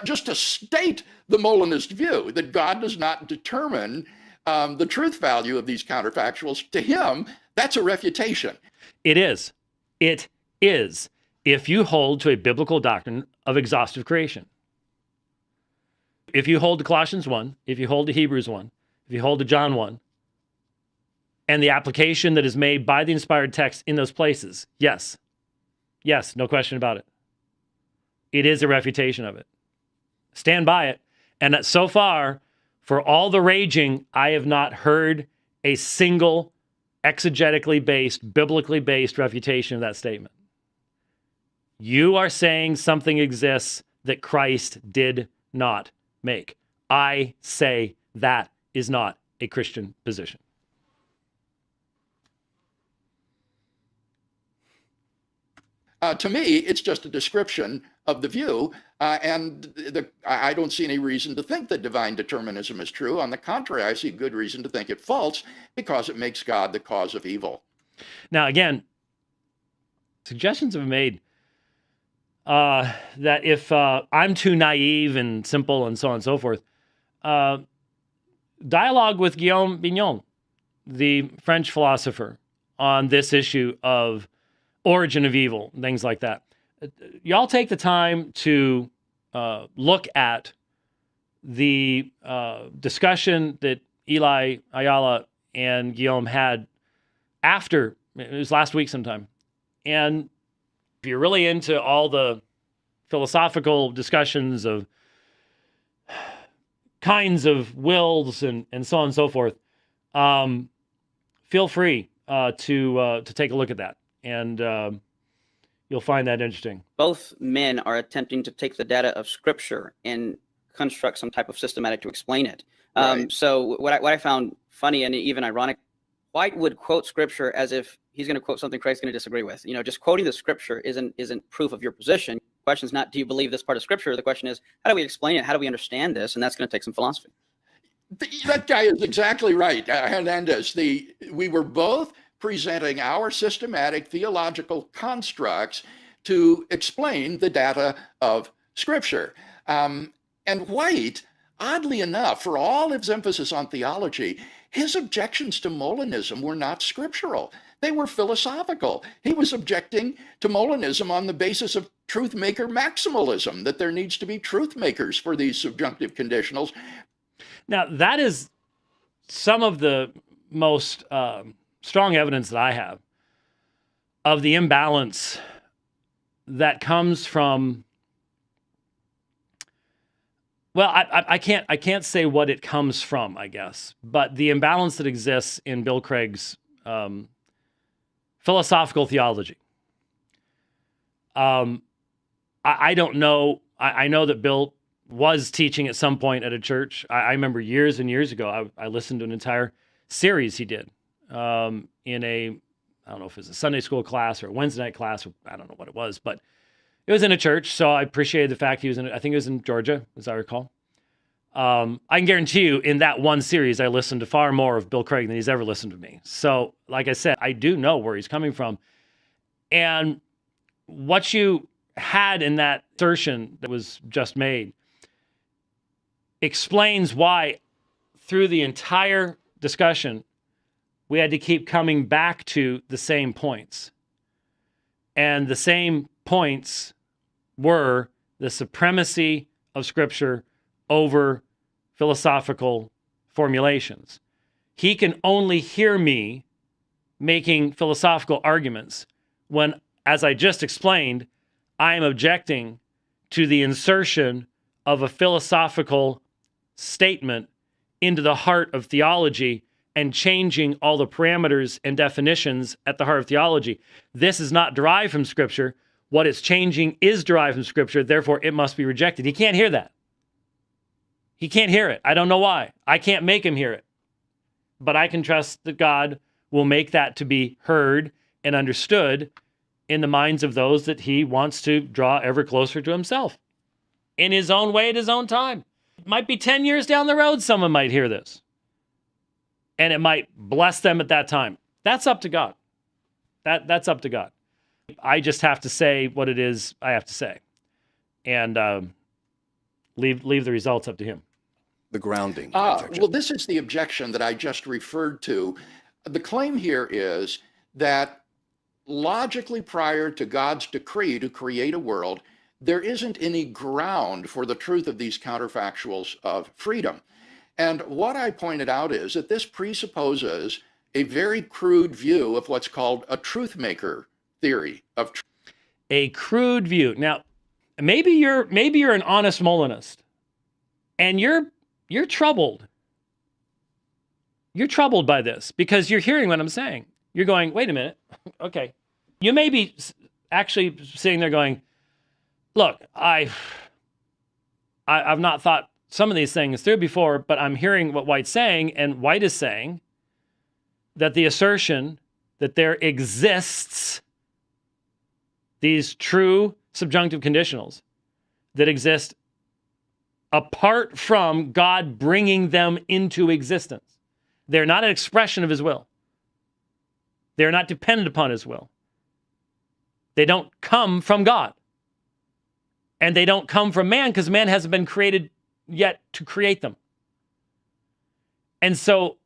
just to state the Molinist view that God does not determine the truth value of these counterfactuals. To him, that's a refutation. It is. It is. If you hold to a biblical doctrine of exhaustive creation. If you hold to Colossians 1, if you hold to Hebrews 1, if you hold to John 1, and the application that is made by the inspired text in those places, yes. Yes, no question about it. It is a refutation of it. Stand by it. And so far, for all the raging, I have not heard a single exegetically based, biblically based refutation of that statement. You are saying something exists that Christ did not make. I say that is not a Christian position. To me, it's just a description of the view, and I don't see any reason to think that divine determinism is true. On the contrary, I see good reason to think it's false because it makes God the cause of evil. Now, again, suggestions have been made that if I'm too naive and simple and so on and so forth, dialogue with Guillaume Vignon, the French philosopher, on this issue of origin of evil, things like that. Y'all take the time to look at the discussion that Eli Ayala and Guillaume had after, it was last week sometime. And if you're really into all the philosophical discussions of kinds of wills and so on and so forth, feel free to take a look at that. And you'll find that interesting. Both men are attempting to take the data of Scripture and construct some type of systematic to explain it. Right. So what I found funny and even ironic, White would quote Scripture as if he's going to quote something Christ's going to disagree with. You know, just quoting the Scripture isn't proof of your position. The question is not, do you believe this part of Scripture? The question is, how do we explain it? How do we understand this? And that's going to take some philosophy. That guy is exactly right, Hernandez. We were both presenting our systematic theological constructs to explain the data of Scripture. And White, oddly enough, for all his emphasis on theology, his objections to Molinism were not scriptural. They were philosophical. He was objecting to Molinism on the basis of Truthmaker Maximalism, that there needs to be truth makers for these subjunctive conditionals. Now, that is some of the most strong evidence that I have of the imbalance that comes from, well, I can't say what it comes from, I guess, but the imbalance that exists in Bill Craig's philosophical theology. I don't know. I know that Bill was teaching at some point at a church. I remember years and years ago, I listened to an entire series he did in a, I don't know if it was a Sunday school class or a Wednesday night class, or I don't know what it was, but it was in a church. So I appreciated the fact he was in, I think it was in Georgia, as I recall. I can guarantee you in that one series, I listened to far more of Bill Craig than he's ever listened to me. So like I said, I do know where he's coming from. And what you had in that assertion that was just made explains why through the entire discussion, we had to keep coming back to the same points. And the same points were the supremacy of Scripture over philosophical formulations. He can only hear me making philosophical arguments when, as I just explained, I am objecting to the insertion of a philosophical statement into the heart of theology and changing all the parameters and definitions at the heart of theology. This is not derived from Scripture. What it's changing is derived from Scripture, therefore it must be rejected. He can't hear that. He can't hear it. I don't know why. I can't make him hear it. But I can trust that God will make that to be heard and understood in the minds of those that he wants to draw ever closer to himself. In his own way, at his own time. It might be 10 years down the road, someone might hear this. And it might bless them at that time. That's up to God. That's up to God. I just have to say what it is I have to say. And leave the results up to him. The grounding objection. Well, this is the objection that I just referred to. The claim here is that logically, prior to God's decree to create a world, there isn't any ground for the truth of these counterfactuals of freedom. And what I pointed out is that this presupposes a very crude view of what's called a truthmaker theory of truth. A crude view. Now, maybe you're an honest Molinist, and you're troubled. You're troubled by this because you're hearing what I'm saying. You're going, wait a minute. Okay. You may be actually sitting there going, look, I've not thought some of these things through before, but I'm hearing what White's saying, and White is saying that the assertion that there exists these true subjunctive conditionals that exist apart from God bringing them into existence. They're not an expression of his will. They're not dependent upon his will. They don't come from God. And they don't come from man because man hasn't been created yet to create them. And so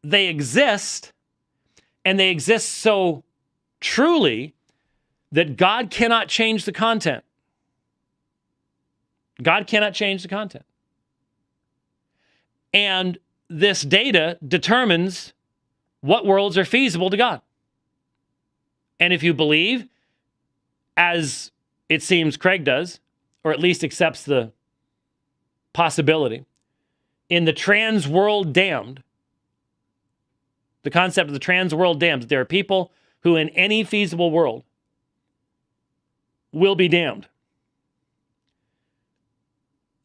they exist, and they exist so truly that God cannot change the content. God cannot change the content. And this data determines what worlds are feasible to God. And if you believe, as it seems Craig does, or at least accepts the possibility, in the trans world damned, the concept of the trans world damned, there are people who in any feasible world will be damned.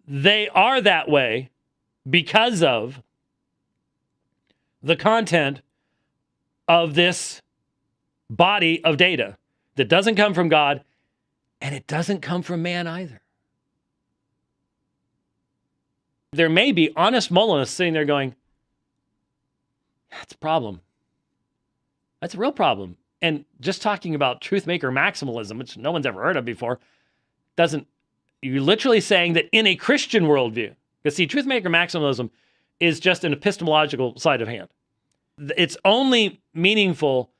They are that way because of the content of this body of data that doesn't come from God, and it doesn't come from man either. There may be honest Molinists sitting there going, that's a problem. That's a real problem. And just talking about Truthmaker maximalism, which no one's ever heard of before, you're literally saying that in a Christian worldview, because see, Truthmaker maximalism is just an epistemological sleight of hand. It's only meaningful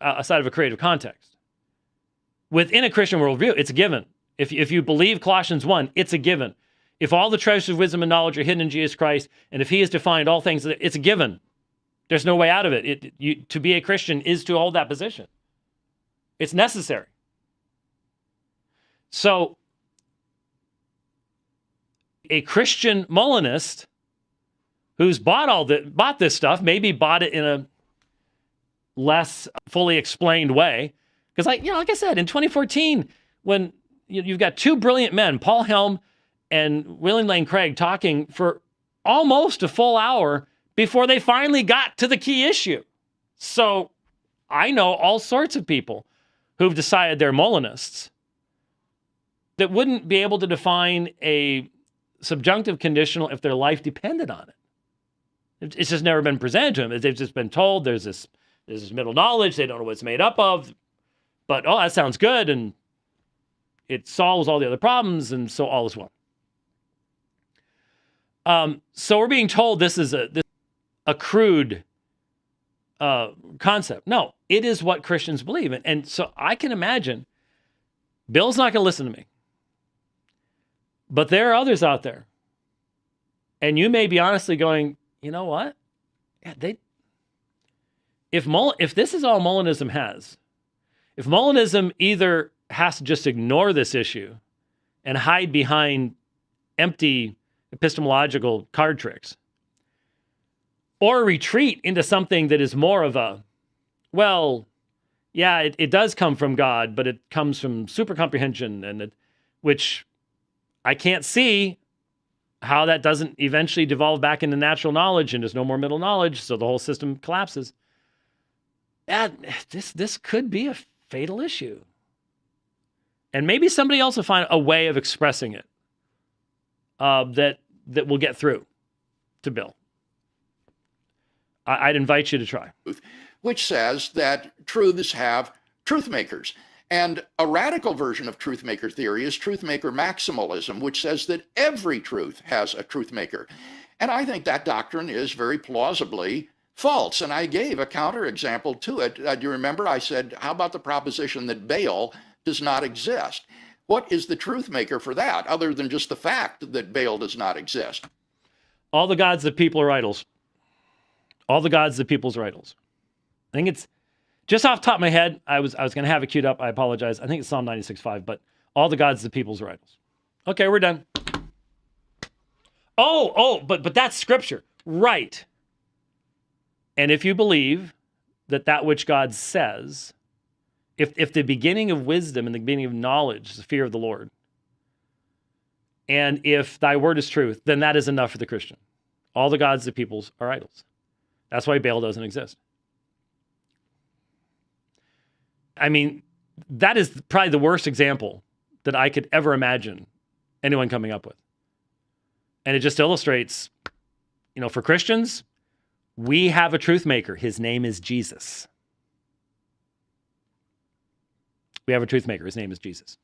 outside of a creative context. Within a Christian worldview, it's a given. If you believe Colossians 1, it's a given. If all the treasures of wisdom and knowledge are hidden in Jesus Christ, and if he has defined all things, it's a given. There's no way out of it. To be a Christian is to hold that position. It's necessary. So, a Christian Molinist who's bought this stuff, maybe bought it in a less fully explained way. Because, like I said, in 2014, when you've got two brilliant men, Paul Helm and William Lane Craig, talking for almost a full hour before they finally got to the key issue. So I know all sorts of people who've decided they're Molinists that wouldn't be able to define a subjunctive conditional if their life depended on it. It's just never been presented to them. They've just been told there's this middle knowledge. They don't know what it's made up of. But, that sounds good, and it solves all the other problems, and so all is well. So we're being told this is a crude concept. No, it is what Christians believe. And so I can imagine, Bill's not going to listen to me. But there are others out there. And you may be honestly going, you know what? Yeah, if this is all Molinism has, if Molinism either has to just ignore this issue and hide behind empty epistemological card tricks, or retreat into something that is more of a, it does come from God, but it comes from super comprehension, which I can't see how that doesn't eventually devolve back into natural knowledge, and there's no more middle knowledge, so the whole system collapses. This could be a fatal issue. And maybe somebody else will find a way of expressing it that will get through to Bill. I'd invite you to try. Which says that truths have truth makers. And a radical version of Truthmaker theory is Truthmaker Maximalism, which says that every truth has a Truthmaker. And I think that doctrine is very plausibly false. And I gave a counterexample to it. Do you remember I said, how about the proposition that Baal does not exist? What is the Truthmaker for that, other than just the fact that Baal does not exist? All the gods of people are idols. All the gods of peoples are idols. I think it's, just off the top of my head, I was going to have it queued up. I apologize. I think it's Psalm 96:5, but all the gods of the peoples are idols. Okay, we're done. But that's scripture. Right. And if you believe that which God says, if the beginning of wisdom and the beginning of knowledge is the fear of the Lord, and if thy word is truth, then that is enough for the Christian. All the gods of the peoples are idols. That's why Baal doesn't exist. I mean, that is probably the worst example that I could ever imagine anyone coming up with. And it just illustrates, for Christians, we have a truth maker. His name is Jesus. We have a truth maker. His name is Jesus.